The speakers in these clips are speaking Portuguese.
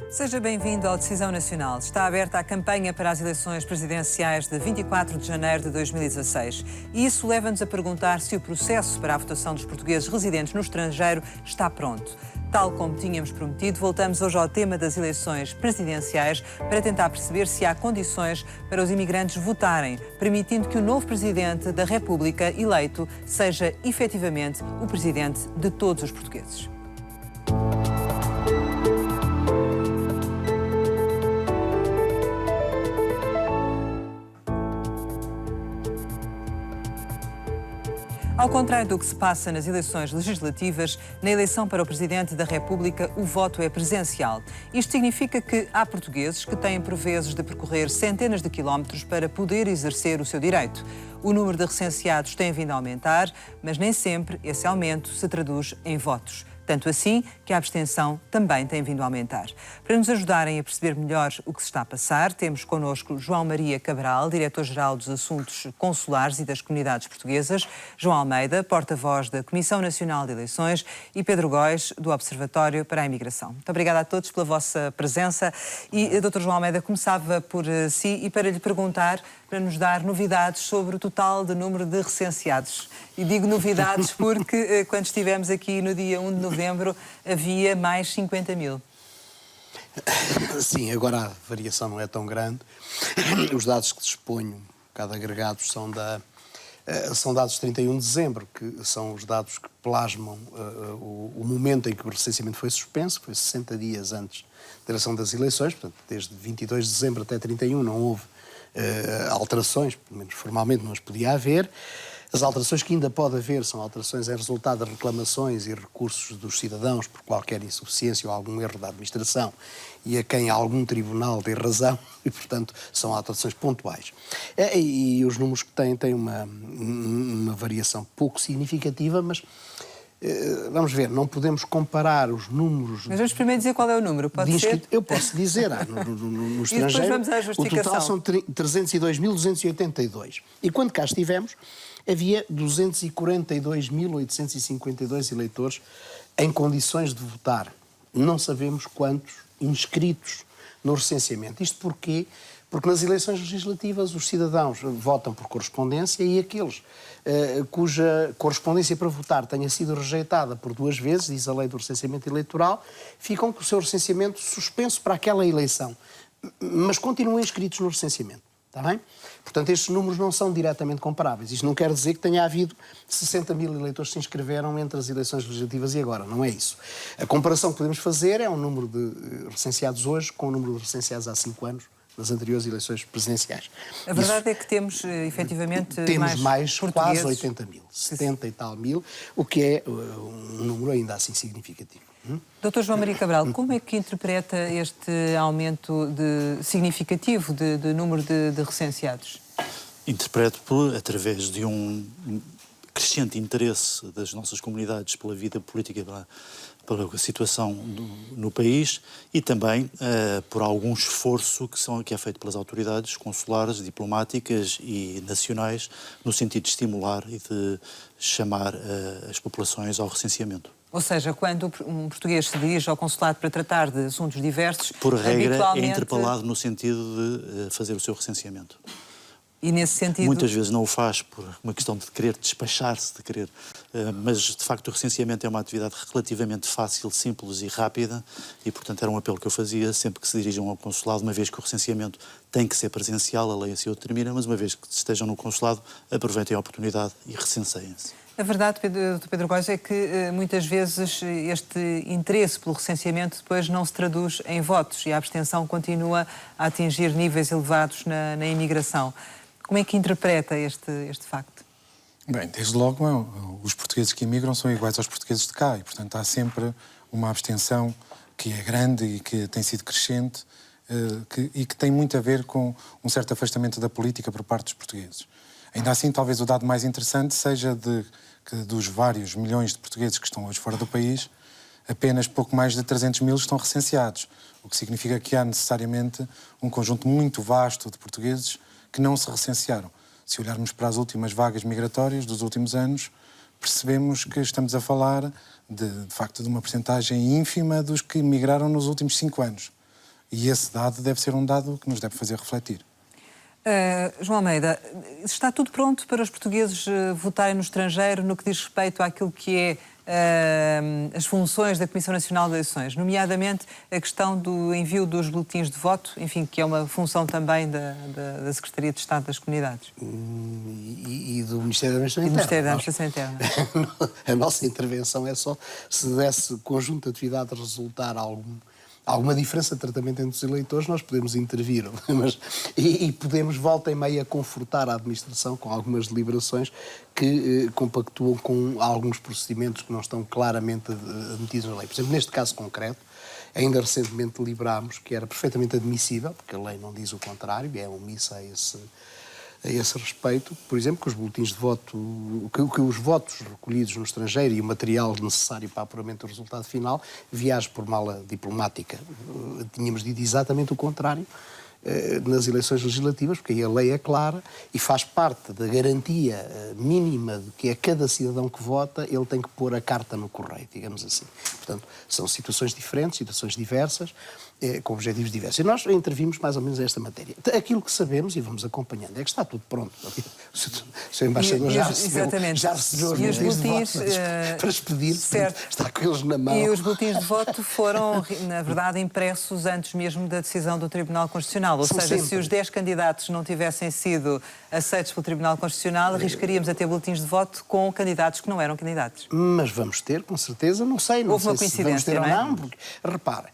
Seja bem-vindo ao Decisão Nacional. Está aberta a campanha para as eleições presidenciais de 24 de janeiro de 2016. E isso leva-nos a perguntar se o processo para a votação dos portugueses residentes no estrangeiro está pronto. Tal como tínhamos prometido, voltamos hoje ao tema das eleições presidenciais para tentar perceber se há condições para os imigrantes votarem, permitindo que o novo Presidente da República eleito seja efetivamente o Presidente de todos os portugueses. Ao contrário do que se passa nas eleições legislativas, na eleição para o Presidente da República o voto é presencial. Isto significa que há portugueses que têm por vezes de percorrer centenas de quilómetros para poder exercer o seu direito. O número de recenseados tem vindo a aumentar, mas nem sempre esse aumento se traduz em votos. Tanto assim que a abstenção também tem vindo a aumentar. Para nos ajudarem a perceber melhor o que se está a passar, temos connosco João Maria Cabral, Diretor-Geral dos Assuntos Consulares e das Comunidades Portuguesas, João Almeida, porta-voz da Comissão Nacional de Eleições e Pedro Góis, do Observatório para a Imigração. Muito obrigada a todos pela vossa presença e, Dr. João Almeida, começava por si e para lhe perguntar, para nos dar novidades sobre o total de número de recenseados. E digo novidades porque quando estivemos aqui no dia 1 de novembro havia mais 50 mil. Sim, agora a variação não é tão grande. Os dados que disponho, um bocado agregados, são dados de 31 de dezembro, que são os dados que plasmam o momento em que o recenseamento foi suspenso, que foi 60 dias antes da eleição das eleições, portanto, desde 22 de dezembro até 31 não houve alterações, pelo menos formalmente não as podia haver. As alterações que ainda pode haver são alterações em resultado de reclamações e recursos dos cidadãos por qualquer insuficiência ou algum erro da administração e a quem algum tribunal dê razão e, portanto, são alterações pontuais. E os números que têm uma variação pouco significativa, mas vamos ver, não podemos comparar os números... Mas vamos primeiro dizer qual é o número, pode ser? Eu posso dizer, no estrangeiro, e depois vamos à justificação. O total são 302.282. E quando cá estivemos, havia 242.852 eleitores em condições de votar. Não sabemos quantos inscritos no recenseamento. Isto porquê? Porque nas eleições legislativas os cidadãos votam por correspondência e aqueles cuja correspondência para votar tenha sido rejeitada por 2 vezes, diz a lei do recenseamento eleitoral, ficam com o seu recenseamento suspenso para aquela eleição, mas continuam inscritos no recenseamento. Está bem? Portanto, estes números não são diretamente comparáveis. Isto não quer dizer que tenha havido 60 mil eleitores que se inscreveram entre as eleições legislativas e agora. Não é isso. A comparação que podemos fazer é o número de recenseados hoje com o número de recenseados há 5 anos, nas anteriores eleições presidenciais. A verdade é que temos, efetivamente, mais quase portugueses. 80 mil, 70 e tal mil, o que é um número ainda assim significativo. Dr. João Maria Cabral, como é que interpreta este aumento significativo de número de recenseados? Interpreto através de um crescente interesse das nossas comunidades pela vida política, pela situação no país e também por algum esforço que é feito pelas autoridades consulares, diplomáticas e nacionais no sentido de estimular e de chamar as populações ao recenseamento. Ou seja, quando um português se dirige ao consulado para tratar de assuntos diversos... Por regra, é interpelado no sentido de fazer o seu recenseamento. E nesse sentido... Muitas vezes não o faz por uma questão de querer despachar-se, mas de facto o recenseamento é uma atividade relativamente fácil, simples e rápida e, portanto, era um apelo que eu fazia sempre que se dirijam ao consulado, uma vez que o recenseamento tem que ser presencial, a lei assim o determina, mas uma vez que estejam no consulado, aproveitem a oportunidade e recenseiem-se. A verdade, Pedro Góis, é que muitas vezes este interesse pelo recenseamento depois não se traduz em votos e a abstenção continua a atingir níveis elevados na imigração. Como é que interpreta este facto? Bem, desde logo, os portugueses que imigram são iguais aos portugueses de cá e, portanto, há sempre uma abstenção que é grande e que tem sido crescente e que tem muito a ver com um certo afastamento da política por parte dos portugueses. Ainda assim, talvez o dado mais interessante seja que dos vários milhões de portugueses que estão hoje fora do país, apenas pouco mais de 300 mil estão recenseados, o que significa que há necessariamente um conjunto muito vasto de portugueses que não se recensearam. Se olharmos para as últimas vagas migratórias dos últimos anos, percebemos que estamos a falar de facto, de uma percentagem ínfima dos que migraram nos últimos 5 anos. E esse dado deve ser um dado que nos deve fazer refletir. João Almeida, está tudo pronto para os portugueses votarem no estrangeiro no que diz respeito àquilo que é as funções da Comissão Nacional de Eleições, nomeadamente a questão do envio dos boletins de voto, enfim, que é uma função também da Secretaria de Estado das Comunidades. E do Ministério da Administração Interna. E do Ministério da Administração Interna. A nossa intervenção é só se desse conjunto de atividades resultar alguma diferença de tratamento entre os eleitores, nós podemos intervir. E podemos, volta e meia, confortar a administração com algumas deliberações que compactuam com alguns procedimentos que não estão claramente admitidos na lei. Por exemplo, neste caso concreto, ainda recentemente deliberámos que era perfeitamente admissível, porque a lei não diz o contrário, é omissa a esse respeito, por exemplo, que os boletins de voto, que os votos recolhidos no estrangeiro e o material necessário para apuramento do resultado final viaje por mala diplomática. Tínhamos dito exatamente o contrário nas eleições legislativas, porque aí a lei é clara e faz parte da garantia mínima de que a cada cidadão que vota ele tem que pôr a carta no correio, digamos assim. Portanto, são situações diferentes, situações diversas, com objetivos diversos. E nós intervimos mais ou menos nesta matéria. Aquilo que sabemos, e vamos acompanhando, é que está tudo pronto. O Sr. Embaixador já recebeu os boletins de voto para expedir, está com eles na mão. E os boletins de voto foram, na verdade, impressos antes mesmo da decisão do Tribunal Constitucional. Ou seja, se os 10 candidatos não tivessem sido aceitos pelo Tribunal Constitucional, arriscaríamos a ter boletins de voto com candidatos que não eram candidatos. Mas vamos ter, com certeza, não sei Houve uma se coincidência, vamos ter não é? ou não, porque, repare,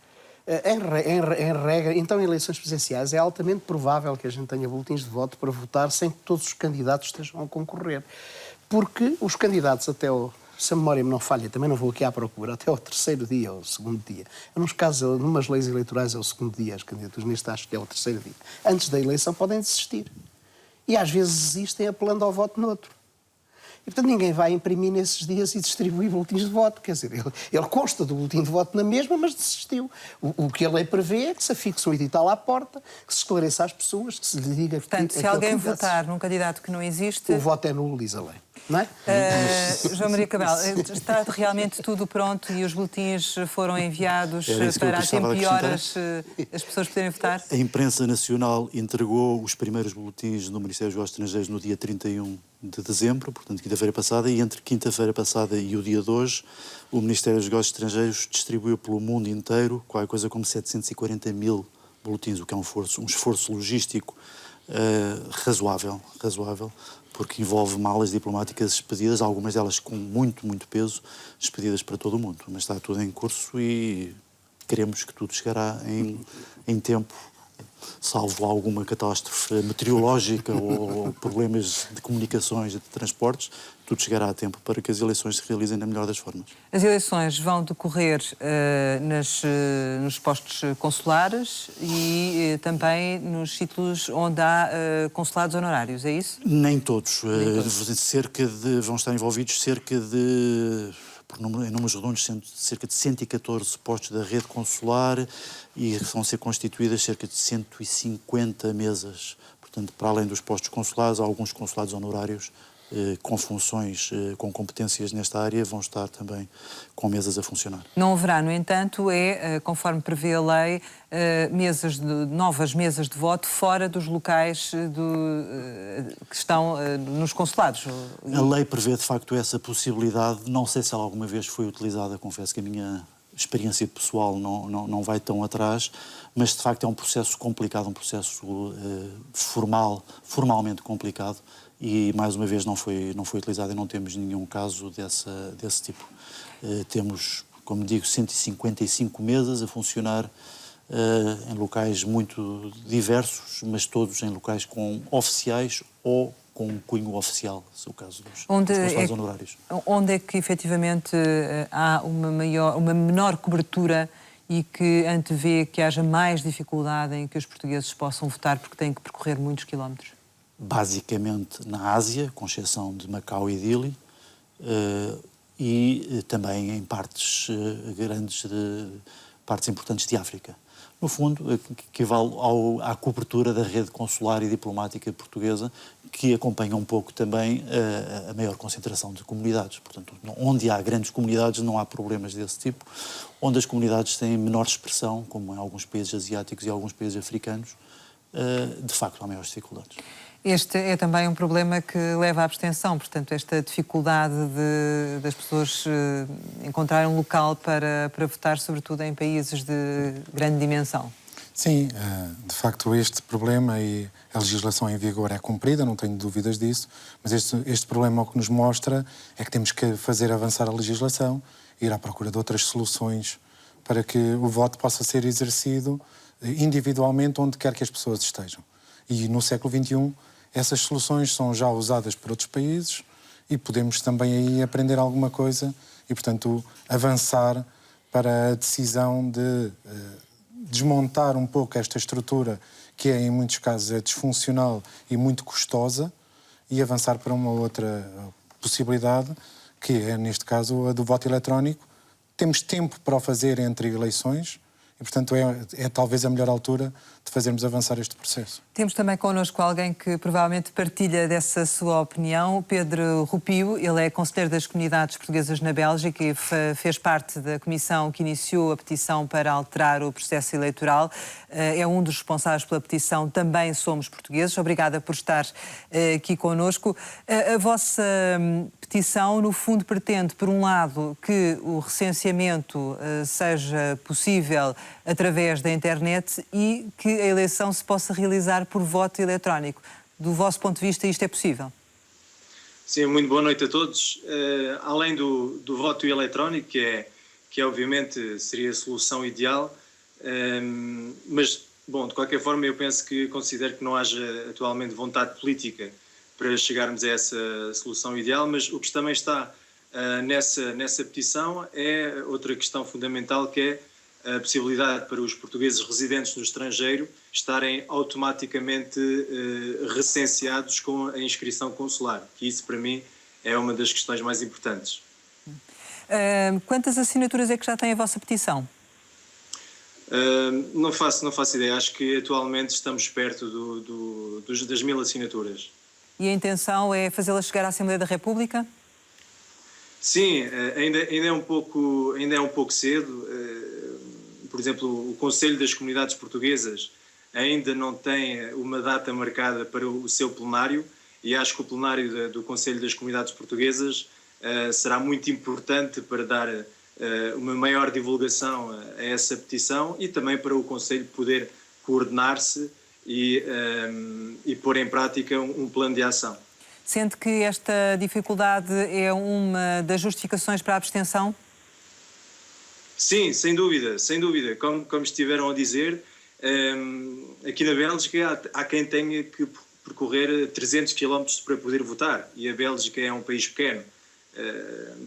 em regra, então em eleições presidenciais é altamente provável que a gente tenha boletins de voto para votar sem que todos os candidatos estejam a concorrer. Porque os candidatos até se a memória me não falha, também não vou aqui à procura, até ao terceiro dia ou ao segundo dia. Nos casos, numas leis eleitorais é o segundo dia, as candidaturas, neste acho que é o terceiro dia. Antes da eleição podem desistir. E às vezes desistem apelando ao voto noutro. E, portanto, ninguém vai imprimir nesses dias e distribuir boletins de voto. Quer dizer, ele consta do boletim de voto na mesma, mas desistiu. O que a lei prevê é que se afixe um edital à porta, que se esclareça às pessoas, que se lhe diga... Portanto, se alguém votar num candidato que não existe... O voto é nulo, diz a lei. Não é? João Maria Cabral, está realmente tudo pronto e os boletins foram enviados para a tempo e horas as pessoas poderem votar? A imprensa nacional entregou os primeiros boletins no Ministério dos Negócios Estrangeiros no dia 31 de dezembro, portanto, quinta-feira passada, e entre quinta-feira passada e o dia de hoje, o Ministério dos Negócios Estrangeiros distribuiu pelo mundo inteiro qualquer coisa como 740 mil boletins, o que é um esforço logístico razoável, porque envolve malas diplomáticas expedidas, algumas delas com muito, muito peso, expedidas para todo o mundo. Mas está tudo em curso e queremos que tudo chegará em tempo, salvo alguma catástrofe meteorológica ou problemas de comunicações e de transportes, tudo chegará a tempo para que as eleições se realizem na melhor das formas. As eleições vão decorrer nos postos consulares e também nos sítios onde há consulados honorários, é isso? Nem todos. Vão estar envolvidos cerca de... em números redondos, cerca de 114 postos da rede consular e vão ser constituídas cerca de 150 mesas. Portanto, para além dos postos consulares, há alguns consulados honorários com funções, com competências nesta área, vão estar também com mesas a funcionar. Não haverá, no entanto, conforme prevê a lei, novas mesas de voto fora dos locais que estão nos consulados. A lei prevê, de facto, essa possibilidade. Não sei se ela alguma vez foi utilizada, confesso que a minha experiência pessoal não vai tão atrás, mas, de facto, é um processo complicado, um processo formalmente complicado, e mais uma vez não foi utilizado e não temos nenhum caso desse tipo. Temos, como digo, 155 mesas a funcionar em locais muito diversos, mas todos em locais com oficiais ou com cunho oficial, se é o caso dos consulados honorários. Onde é que efetivamente há uma menor cobertura e que antevê que haja mais dificuldade em que os portugueses possam votar porque têm que percorrer muitos quilómetros? Basicamente na Ásia, com exceção de Macau e Dili, e também em partes importantes de África. no fundo, que equivale à cobertura da rede consular e diplomática portuguesa, que acompanha um pouco também a maior concentração de comunidades. Portanto, onde há grandes comunidades não há problemas desse tipo. Onde as comunidades têm menor expressão, como em alguns países asiáticos e alguns países africanos, de facto há maiores dificuldades. Este é também um problema que leva à abstenção, portanto, esta dificuldade das pessoas encontrarem um local para votar, sobretudo em países de grande dimensão. Sim, de facto este problema, e a legislação em vigor é cumprida, não tenho dúvidas disso, mas este problema o que nos mostra é que temos que fazer avançar a legislação, ir à procura de outras soluções para que o voto possa ser exercido individualmente onde quer que as pessoas estejam. E no século XXI essas soluções são já usadas por outros países e podemos também aí aprender alguma coisa e, portanto, avançar para a decisão de desmontar um pouco esta estrutura que em muitos casos é disfuncional e muito custosa e avançar para uma outra possibilidade, que é, neste caso, a do voto eletrónico. Temos tempo para o fazer entre eleições e, portanto, é talvez a melhor altura de fazermos avançar este processo. Temos também connosco alguém que provavelmente partilha dessa sua opinião, Pedro Rupio. Ele é conselheiro das comunidades portuguesas na Bélgica e fez parte da comissão que iniciou a petição para alterar o processo eleitoral. É um dos responsáveis pela petição Também Somos Portugueses. Obrigada por estar aqui connosco. A vossa petição, no fundo, pretende, por um lado, que o recenseamento seja possível através da internet e que a eleição se possa realizar por voto eletrónico. Do vosso ponto de vista, isto é possível? Sim, muito boa noite a todos. Além do voto eletrónico, que obviamente seria a solução ideal, mas, bom, de qualquer forma, eu considero que não haja atualmente vontade política para chegarmos a essa solução ideal, mas o que também está nessa petição é outra questão fundamental, que é a possibilidade para os portugueses residentes no estrangeiro estarem automaticamente recenseados com a inscrição consular, que isso para mim é uma das questões mais importantes. Quantas assinaturas é que já tem a vossa petição? Não faço ideia, acho que atualmente estamos perto das 1000 assinaturas. E a intenção é fazê-la chegar à Assembleia da República? Sim, ainda é um pouco cedo. Por exemplo, o Conselho das Comunidades Portuguesas ainda não tem uma data marcada para o seu plenário e acho que o plenário do Conselho das Comunidades Portuguesas será muito importante para dar uma maior divulgação a essa petição e também para o Conselho poder coordenar-se e pôr em prática um plano de ação. Sente que esta dificuldade é uma das justificações para a abstenção? Sim, sem dúvida. Como estiveram a dizer, aqui na Bélgica há quem tenha que percorrer 300 km para poder votar e a Bélgica é um país pequeno.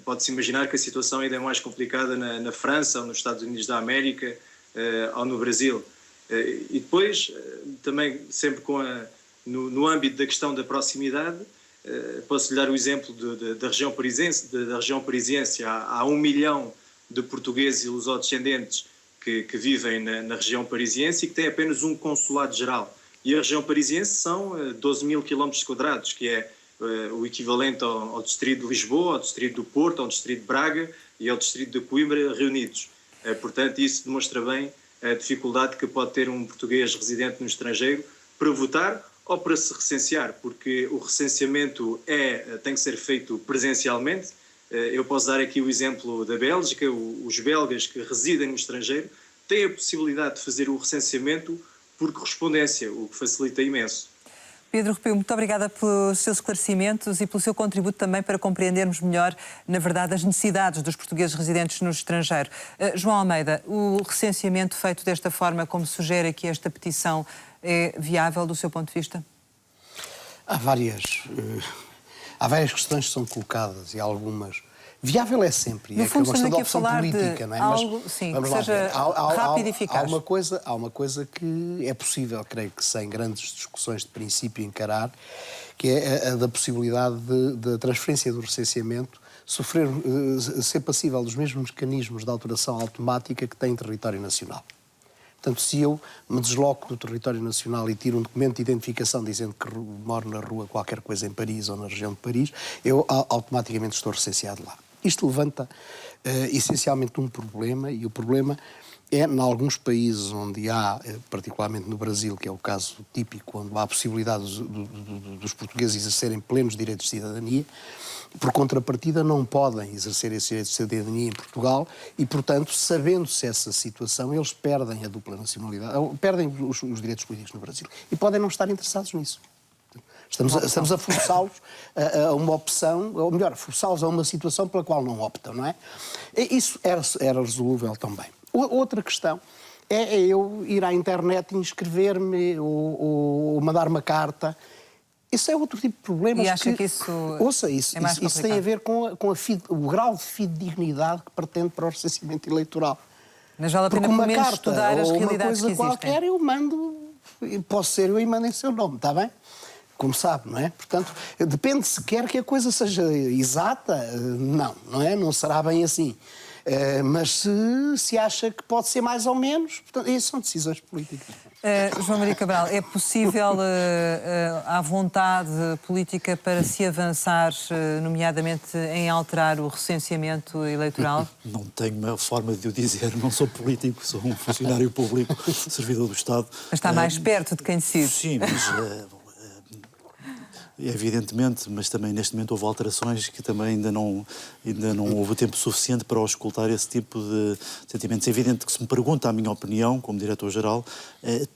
Pode-se imaginar que a situação ainda é mais complicada na França ou nos Estados Unidos da América ou no Brasil. E depois, também sempre no âmbito da questão da proximidade, posso-lhe dar o exemplo da região parisiense. Há 1 milhão de portugueses e lusodescendentes que vivem na região parisiense e que têm apenas um consulado-geral. E a região parisiense são 12.000 km², que é o equivalente ao distrito de Lisboa, ao distrito do Porto, ao distrito de Braga e ao distrito de Coimbra reunidos. Portanto, isso demonstra bem a dificuldade que pode ter um português residente no estrangeiro para votar ou para se recensear, porque o recenseamento tem que ser feito presencialmente. Eu posso dar aqui o exemplo da Bélgica. Os belgas que residem no estrangeiro têm a possibilidade de fazer o recenseamento por correspondência, o que facilita imenso. Pedro Rupio, muito obrigada pelos seus esclarecimentos e pelo seu contributo também para compreendermos melhor, na verdade, as necessidades dos portugueses residentes no estrangeiro. João Almeida, o recenseamento feito desta forma, como sugere aqui esta petição, é viável do seu ponto de vista? Há várias questões que são colocadas e algumas... Viável é sempre, no fundo, é uma questão aqui de opção política, não é? Algo, mas sim, vamos que lá seja ver. rápido e eficaz. Há uma coisa que é possível, creio que sem grandes discussões de princípio, encarar, que é a da possibilidade da transferência do recenseamento ser passível dos mesmos mecanismos de alteração automática que tem em território nacional. Portanto, se eu me desloco do território nacional e tiro um documento de identificação dizendo que moro na rua qualquer coisa em Paris ou na região de Paris, eu automaticamente estou recenseado lá. Isto levanta essencialmente um problema, e o problema é, em alguns países onde há, particularmente no Brasil, que é o caso típico, onde há a possibilidade dos portugueses exercerem plenos direitos de cidadania, por contrapartida não podem exercer esses direitos de cidadania em Portugal e, portanto, sabendo-se essa situação, eles perdem a dupla nacionalidade, perdem os direitos políticos no Brasil e podem não estar interessados nisso. Estamos a forçá-los a uma opção, ou melhor, forçá-los a uma situação pela qual não optam, não é? Isso era resolúvel também. Outra questão é eu ir à internet e inscrever-me ou mandar uma carta. Isso é outro tipo de problemas. E acha que isso ouça, isso tem a ver com o grau de fidedignidade que pretende para o recenseamento eleitoral. Mas vale a pena, pelo menos, estudar as realidades que existem. Qualquer, eu mando, posso ser eu e mando em seu nome, está bem? Como sabe, não é? Portanto, depende se quer que a coisa seja exata, não é? Não será bem assim. Mas se acha que pode ser mais ou menos, portanto, essas são decisões políticas. João Maria Cabral, é possível, há vontade política para se avançar, nomeadamente em alterar o recenseamento eleitoral? Não tenho uma forma de o dizer, não sou político, sou um funcionário público, servidor do Estado. Mas está mais perto de quem decide. Sim, mas... evidentemente, mas também neste momento houve alterações que também ainda não houve tempo suficiente para auscultar esse tipo de sentimentos. É evidente que se me pergunta a minha opinião, como diretor-geral,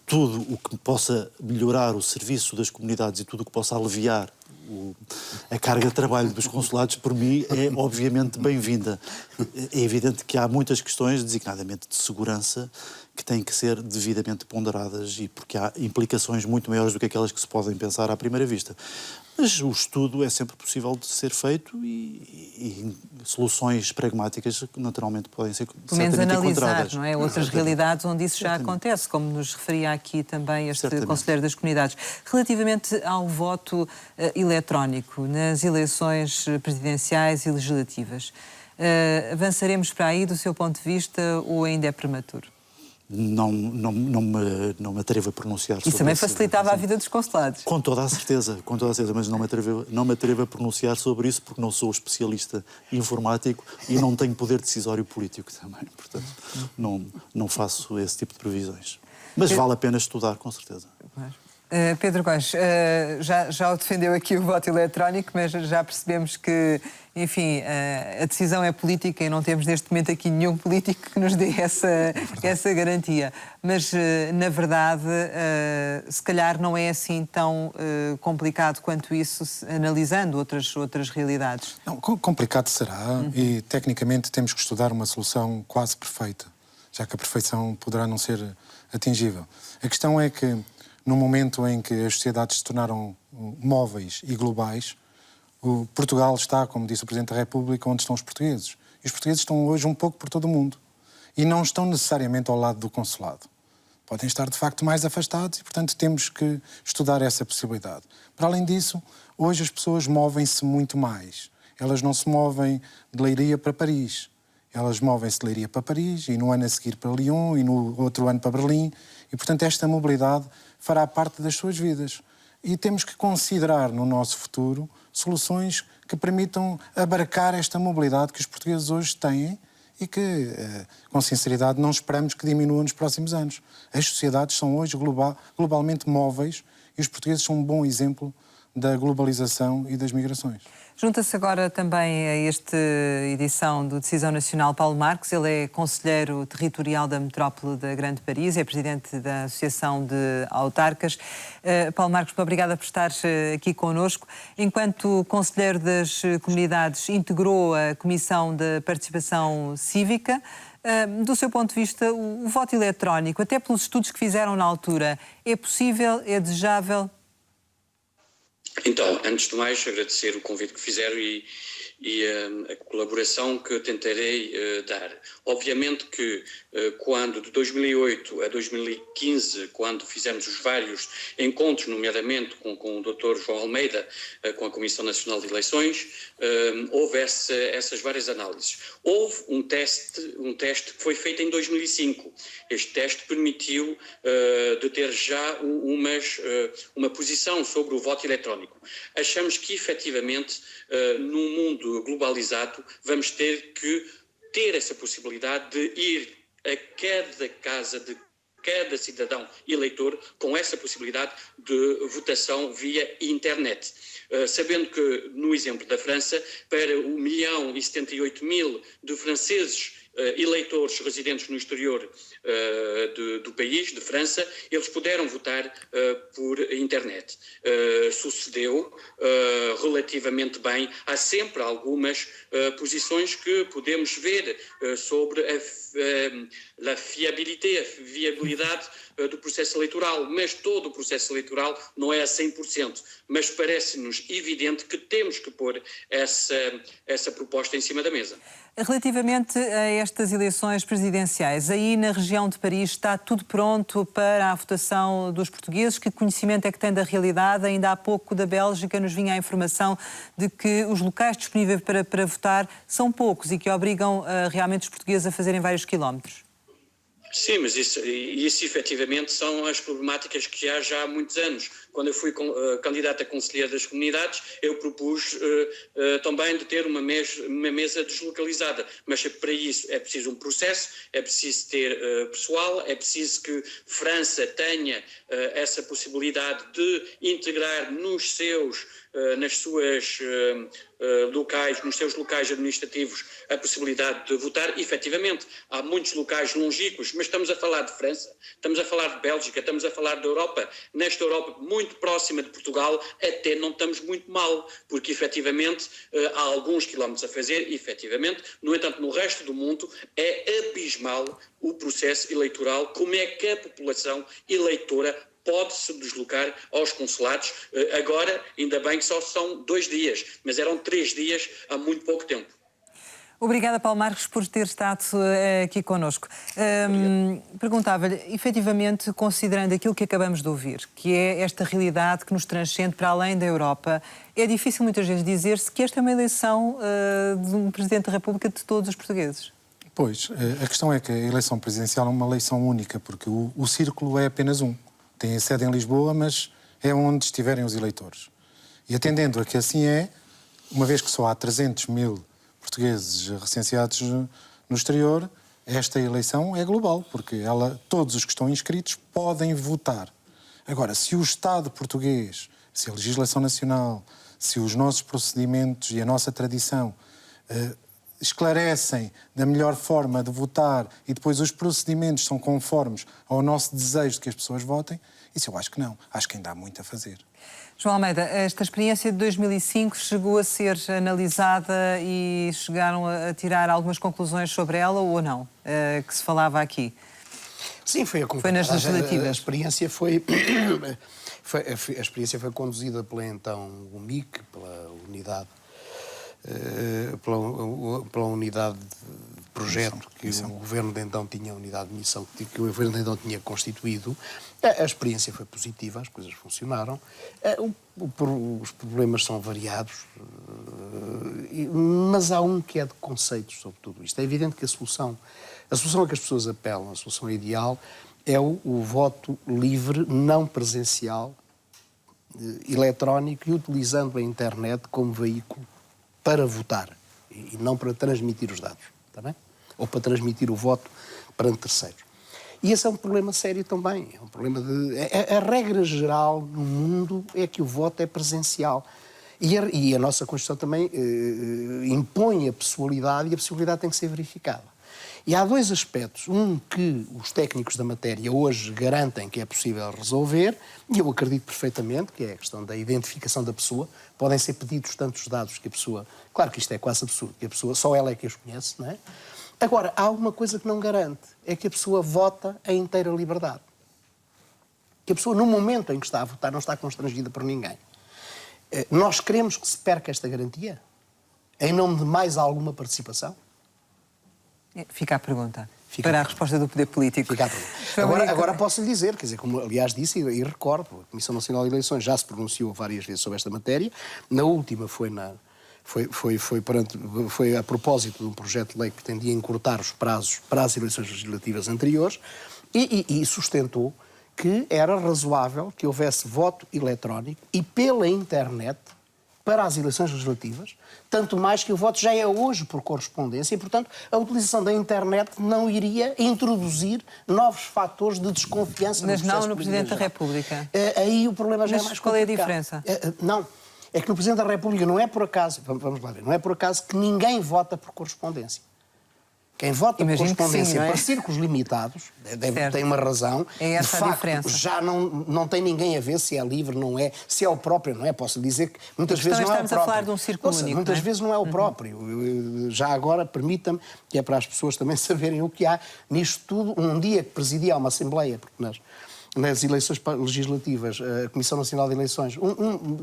tudo o que possa melhorar o serviço das comunidades e tudo o que possa aliviar a carga de trabalho dos consulados, por mim, é obviamente bem-vinda. É evidente que há muitas questões, designadamente de segurança, que têm que ser devidamente ponderadas e porque há implicações muito maiores do que aquelas que se podem pensar à primeira vista. Mas o estudo é sempre possível de ser feito e soluções pragmáticas naturalmente podem ser pelo menos certamente analisar, encontradas. não é? Outras realidades onde isso já acontece, como nos referia aqui também este Conselheiro das Comunidades. Relativamente ao voto eletrónico nas eleições presidenciais e legislativas, avançaremos para aí do seu ponto de vista ou ainda é prematuro? Não me atrevo a pronunciar sobre isso. Isso também facilitava a vida dos consulados. Com toda a certeza, mas não me atrevo a pronunciar sobre isso porque não sou especialista informático e não tenho poder decisório político também. Portanto, não faço esse tipo de previsões. Mas vale a pena estudar, com certeza. Pedro Góes, já o defendeu aqui o voto eletrónico, mas já percebemos que, enfim, a decisão é política e não temos neste momento aqui nenhum político que nos dê essa garantia. Mas, na verdade, se calhar não é assim tão complicado quanto isso, analisando outras realidades. Não, complicado será e, tecnicamente, temos que estudar uma solução quase perfeita, já que a perfeição poderá não ser atingível. A questão é que, no momento em que as sociedades se tornaram móveis e globais, Portugal está, como disse o Presidente da República, onde estão os portugueses. E os portugueses estão hoje um pouco por todo o mundo. E não estão necessariamente ao lado do consulado. Podem estar, de facto, mais afastados e, portanto, temos que estudar essa possibilidade. Para além disso, hoje as pessoas movem-se muito mais. Elas não se movem de Leiria para Paris. Elas movem-se de Leiria para Paris e no ano a seguir para Lyon e no outro ano para Berlim. E, portanto, esta mobilidade fará parte das suas vidas. E temos que considerar no nosso futuro soluções que permitam abarcar esta mobilidade que os portugueses hoje têm e que, com sinceridade, não esperamos que diminua nos próximos anos. As sociedades são hoje globalmente móveis e os portugueses são um bom exemplo da globalização e das migrações. Junta-se agora também a esta edição do Decisão Nacional Paulo Marques. Ele é conselheiro territorial da metrópole da Grande Paris, é presidente da Associação de Autarcas. Paulo Marques, muito obrigada por estar aqui connosco. Enquanto conselheiro das comunidades, integrou a Comissão de Participação Cívica. Do seu ponto de vista, o voto eletrónico, até pelos estudos que fizeram na altura, é possível, é desejável? Então, antes de mais, agradecer o convite que fizeram e e a colaboração que tentarei dar. Obviamente que quando de 2008 a 2015, quando fizemos os vários encontros, nomeadamente com o Dr. João Almeida, com a Comissão Nacional de Eleições, houve essas várias análises. Houve um teste que foi feito em 2005. Este teste permitiu de ter já uma posição sobre o voto eletrónico. Achamos que, efetivamente, num mundo globalizado, vamos ter que ter essa possibilidade de ir a cada casa de cada cidadão eleitor com essa possibilidade de votação via internet. Sabendo que, no exemplo da França, para 1.078.000 de franceses eleitores residentes no exterior do país, de França, eles puderam votar por internet. Sucedeu relativamente bem. Há sempre algumas posições que podemos ver sobre a viabilidade do processo eleitoral, mas todo o processo eleitoral não é a 100%, mas parece-nos evidente que temos que pôr essa proposta em cima da mesa. Relativamente a estas eleições presidenciais, aí na região de Paris está tudo pronto para a votação dos portugueses? Que conhecimento é que tem da realidade? Ainda há pouco da Bélgica nos vinha a informação de que os locais disponíveis para votar são poucos e que obrigam realmente os portugueses a fazerem vários quilómetros. Sim, mas isso efetivamente são as problemáticas que há já há muitos anos. Quando eu fui candidato a conselheiro das comunidades, eu propus também de ter uma mesa deslocalizada. Mas para isso é preciso um processo, é preciso ter pessoal, é preciso que França tenha essa possibilidade de integrar nos seus locais administrativos a possibilidade de votar. Efetivamente, há muitos locais longínquos, mas estamos a falar de França, estamos a falar de Bélgica, estamos a falar da Europa. Nesta Europa muito próxima de Portugal, até não estamos muito mal, porque efetivamente há alguns quilómetros a fazer, efetivamente. No entanto, no resto do mundo é abismal o processo eleitoral, como é que a população eleitora pode se deslocar aos consulados. Agora, ainda bem que só são 2 dias, mas eram 3 dias há muito pouco tempo. Obrigada, Paulo Marques, por ter estado aqui connosco. Perguntava-lhe, efetivamente, considerando aquilo que acabamos de ouvir, que é esta realidade que nos transcende para além da Europa, é difícil muitas vezes dizer-se que esta é uma eleição de um Presidente da República de todos os portugueses. Pois, a questão é que a eleição presidencial é uma eleição única, porque o círculo é apenas um. Tem a sede em Lisboa, mas é onde estiverem os eleitores. E atendendo a que assim é, uma vez que só há 300.000 portugueses recenseados no exterior, esta eleição é global, porque todos os que estão inscritos podem votar. Agora, se o Estado português, se a legislação nacional, se os nossos procedimentos e a nossa tradição esclarecem da melhor forma de votar e depois os procedimentos são conformes ao nosso desejo de que as pessoas votem, isso eu acho que não. Acho que ainda há muito a fazer. João Almeida, esta experiência de 2005 chegou a ser analisada e chegaram a tirar algumas conclusões sobre ela ou não? Que se falava aqui? Sim, foi nas legislativas. A experiência foi conduzida pela então UMIC, pela unidade de projeto que o Governo de então tinha, a unidade de missão que o Governo de então tinha constituído. A experiência foi positiva, as coisas funcionaram. Os problemas são variados, mas há um que é de conceitos sobre tudo isto. É evidente que a solução a que as pessoas apelam, a solução ideal, é o voto livre, não presencial, eletrónico e utilizando a internet como veículo para votar e não para transmitir os dados, está bem? Ou para transmitir o voto perante terceiros. E esse é um problema sério também. É um problema a regra geral no mundo é que o voto é presencial. E a nossa Constituição também impõe a pessoalidade e a pessoalidade tem que ser verificada. E há 2 aspectos. Um que os técnicos da matéria hoje garantem que é possível resolver, e eu acredito perfeitamente, que é a questão da identificação da pessoa. Podem ser pedidos tantos dados que a pessoa... Claro que isto é quase absurdo, que a pessoa, só ela é que os conhece, não é? Agora, há uma coisa que não garante, é que a pessoa vota em inteira liberdade. Que a pessoa, no momento em que está a votar, não está constrangida por ninguém. Nós queremos que se perca esta garantia? Em nome de mais alguma participação? Fica a pergunta. Fica para a a resposta do poder político. Fica a pergunta. Agora posso lhe dizer, quer dizer, como aliás disse e recordo, a Comissão Nacional de Eleições já se pronunciou várias vezes sobre esta matéria. Na última foi a propósito de um projeto de lei que pretendia encurtar os prazos para as eleições legislativas anteriores e sustentou que era razoável que houvesse voto eletrónico e pela internet para as eleições legislativas, tanto mais que o voto já é hoje por correspondência e, portanto, a utilização da internet não iria introduzir novos fatores de desconfiança. Mas não no Presidente da República. Aí o problema já é mais complicado. Qual é a diferença? Não, é que no Presidente da República não é por acaso, vamos lá ver, não é por acaso que ninguém vota por correspondência. Quem vota por correspondência para círculos limitados tem uma razão. É essa de facto, a diferença. Já não tem ninguém a ver se é livre, não é, se é o próprio, não é? Posso dizer que muitas vezes não é o próprio. Estamos a falar de um círculo único. Muitas vezes não é o próprio. Já agora, permita-me, que é para as pessoas também saberem o que há nisto tudo. Um dia que presidia uma Assembleia, porque nas eleições legislativas, a Comissão Nacional de Eleições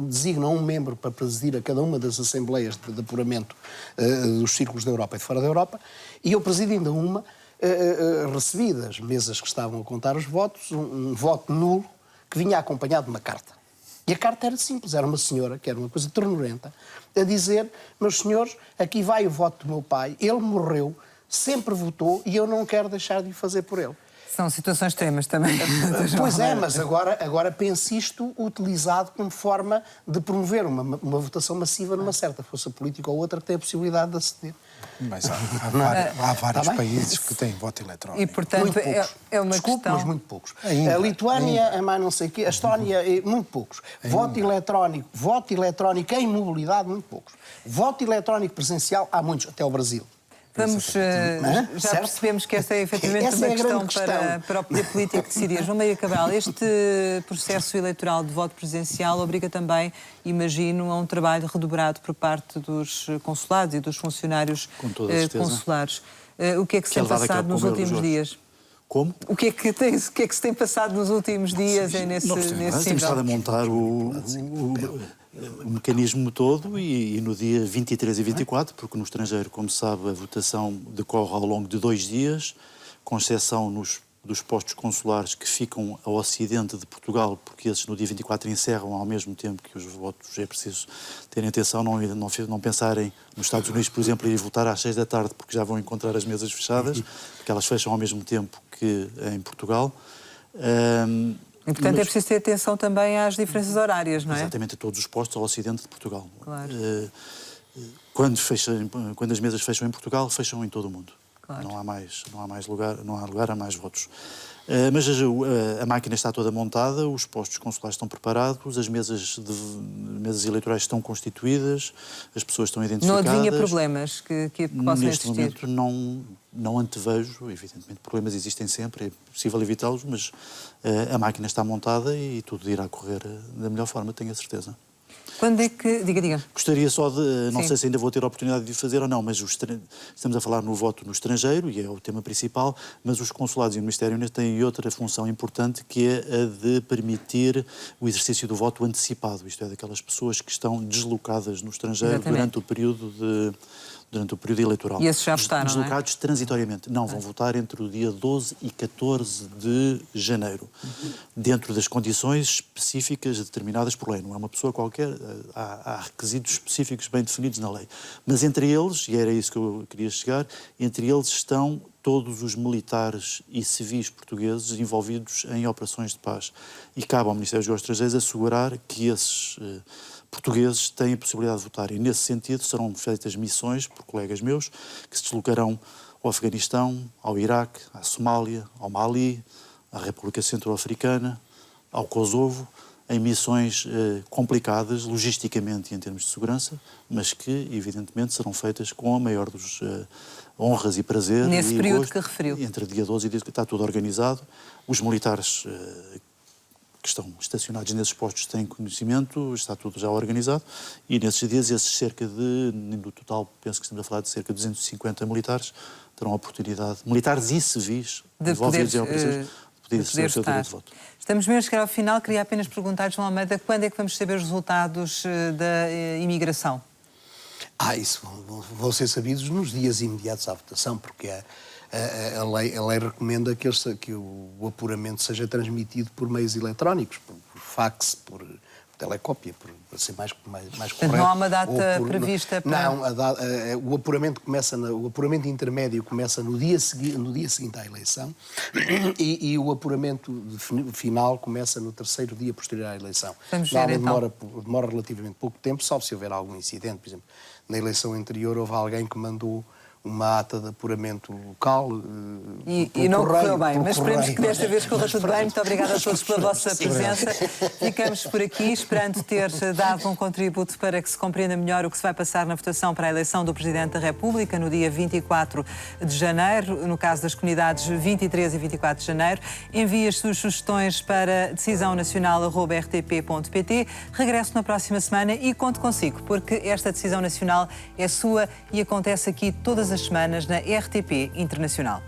designa um membro para presidir a cada uma das assembleias de apuramento dos círculos da Europa e de fora da Europa, e eu presidindo uma, recebi das mesas que estavam a contar os votos, um voto nulo que vinha acompanhado de uma carta. E a carta era simples, era uma senhora, que era uma coisa ternurenta, a dizer: meus senhores, aqui vai o voto do meu pai, ele morreu, sempre votou e eu não quero deixar de o fazer por ele. São situações extremas também. Pois é, mas agora pense isto utilizado como forma de promover uma votação massiva numa certa força política ou outra que tem a possibilidade de aceder. Mas há vários países que têm voto eletrónico. E, portanto, é uma Desculpe, questão... mas muito poucos. Ainda, A Lituânia, a mais não sei o quê, a Estónia, muito poucos. Voto eletrónico em mobilidade, muito poucos. Voto eletrónico presencial, há muitos, até o Brasil. Vamos, já percebemos que esta é efetivamente uma questão para o poder político decidir. João Maria Cabral, este processo eleitoral de voto presencial obriga também, imagino, a um trabalho redobrado por parte dos consulados e dos funcionários consulares. O que é que se tem passado nos últimos dias? Como? O que é que se tem passado nos últimos dias nesse Temos estado a montar o mecanismo todo e no dia 23 e 24, porque no estrangeiro, como se sabe, a votação decorre ao longo de 2 dias, com exceção dos postos consulares que ficam ao ocidente de Portugal, porque esses no dia 24 encerram ao mesmo tempo que os votos. É preciso terem atenção, não pensarem nos Estados Unidos, por exemplo, ir votar às 6 da tarde, porque já vão encontrar as mesas fechadas, porque elas fecham ao mesmo tempo que em Portugal. E, portanto, é preciso ter atenção também às diferenças horárias, não é? Exatamente, a todos os postos ao ocidente de Portugal. Claro. Quando as mesas fecham em Portugal, fecham em todo o mundo. Claro. Não há lugar a mais votos. Mas a máquina está toda montada, os postos consulares estão preparados, as mesas eleitorais estão constituídas, as pessoas estão identificadas. Não adivinha problemas que possam Neste existir? momento não antevejo, evidentemente problemas existem sempre, é possível evitá-los, mas a máquina está montada e tudo irá correr da melhor forma, tenho a certeza. Quando é que... Diga. Gostaria só de... Não Sim. sei se ainda vou ter a oportunidade de o fazer ou não, mas estamos a falar no voto no estrangeiro, e é o tema principal, mas os consulados e o Ministério têm outra função importante, que é a de permitir o exercício do voto antecipado, isto é, daquelas pessoas que estão deslocadas no estrangeiro. Exatamente. Durante o período eleitoral. E esses já votaram, deslocados transitoriamente. Não, vão votar entre o dia 12 e 14 de janeiro, dentro das condições específicas determinadas por lei. Não é uma pessoa qualquer, há requisitos específicos bem definidos na lei. Mas entre eles, e era isso que eu queria chegar, entre eles estão todos os militares e civis portugueses envolvidos em operações de paz. E cabe ao Ministério dos Negócios Estrangeiros assegurar que esses portugueses têm a possibilidade de votar. E, nesse sentido, serão feitas missões por colegas meus que se deslocarão ao Afeganistão, ao Iraque, à Somália, ao Mali, à República Centro-Africana, ao Kosovo, em missões complicadas, logisticamente e em termos de segurança, mas que, evidentemente, serão feitas com a maior dos honras e prazer. Nesse período que referiu. Entre dia 12 e dia que está tudo organizado. Os militares que estão estacionados nesses postos têm conhecimento, está tudo já organizado, e nesses dias, no total, penso que estamos a falar de cerca de 250 militares, terão a oportunidade, militares e civis, envolvidos em operações, de poder exercer o seu direito de voto. Estamos mesmo a chegar ao final, queria apenas perguntar, João Almeida, quando é que vamos saber os resultados da imigração? Isso vão ser sabidos nos dias imediatos à votação, porque a lei recomenda que o apuramento seja transmitido por meios eletrónicos, por fax, por telecópia, para ser mais correto. Não há uma data prevista para... Não, o apuramento intermédio começa no dia seguinte à eleição e o apuramento final começa no terceiro dia posterior à eleição. Vamos ver, então. Demora relativamente pouco tempo, só se houver algum incidente. Por exemplo, na eleição anterior houve alguém que mandou uma ata de apuramento local. E não correu bem, mas esperemos que desta vez corra tudo bem. Muito obrigada a todos pela vossa presença. Ficamos por aqui, esperando ter dado um contributo para que se compreenda melhor o que se vai passar na votação para a eleição do Presidente da República no dia 24 de janeiro, no caso das comunidades 23 e 24 de janeiro. Envie as suas sugestões para decisaonacional@rtp.pt. Regresso na próxima semana e conto consigo, porque esta decisão nacional é sua e acontece aqui todas as semanas na RTP Internacional.